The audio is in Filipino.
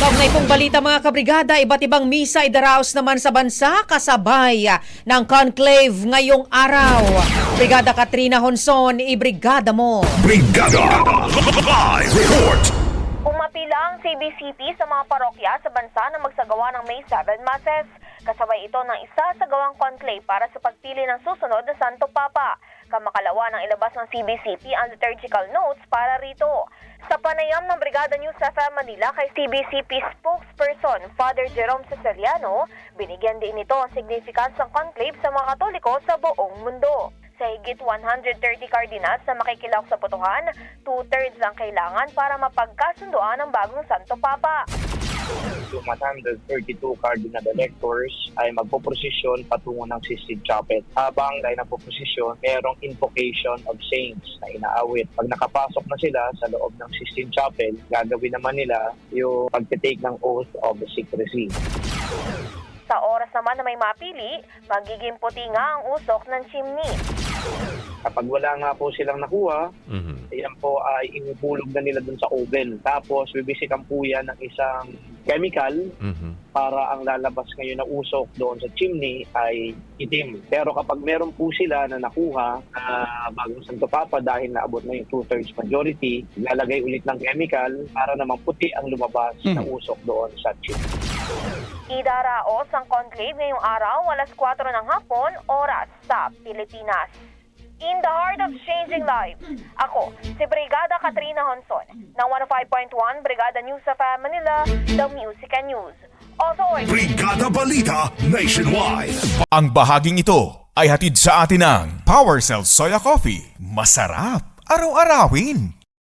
Kaugnay pong balita mga kabrigada, iba't ibang misa idaraos naman sa bansa kasabay ng conclave ngayong araw. Brigada Katrina Honson, ibrigada mo. Brigada Live Report. Umapila ang CBCP sa mga parokya sa bansa na magsagawa ng May 7 Masses. Kasabay ito ng isasagawang conclave para sa pagpili ng susunod na Santo Papa. Kamakalawa ng ilabas ng CBCP ang liturgical notes para rito. Sa panayam ng Brigada News FM Manila kay CBCP spokesperson Father Jerome Cesariano, binigyan din ito ang significance ng conclave sa mga Katoliko sa buong mundo. Sa higit 130 cardinals na makikilahok sa botohan, 2/3 ang kailangan para mapagkasunduan ang bagong Santo Papa. Yung 132 cardinal electors ay magpoprosesyon patungo ng Sistine Chapel. Habang dahil nagpoprosesyon, merong invocation of saints na inaawit. Pag nakapasok na sila sa loob ng Sistine Chapel, gagawin naman nila yung pagtitake ng oath of secrecy. Sa oras naman na may mapili, magiging puti nga ang usok ng chimney. Kapag wala nga po silang nakuha, yan po ay inubulog na nila dun sa oven. Tapos bibisikan po yan ng isang chemical para ang lalabas ngayon na usok doon sa chimney ay itim. Pero kapag meron po sila na nakuha na bagong Santo Papa dahil naabot na yung 2/3 majority, lalagay ulit ng chemical para naman puti ang lumabas na usok doon sa chimney. Idaraos ang conclave ngayong araw, alas 4 ng hapon, oras sa Pilipinas. In the heart of changing lives, ako, si Brigada Katrina Honson, ng 105.1 Brigada News FM Manila, The Music and News Authority. Brigada Balita Nationwide. Ang bahaging ito ay hatid sa atin ng Power Cell Soya Coffee. Masarap araw-arawin.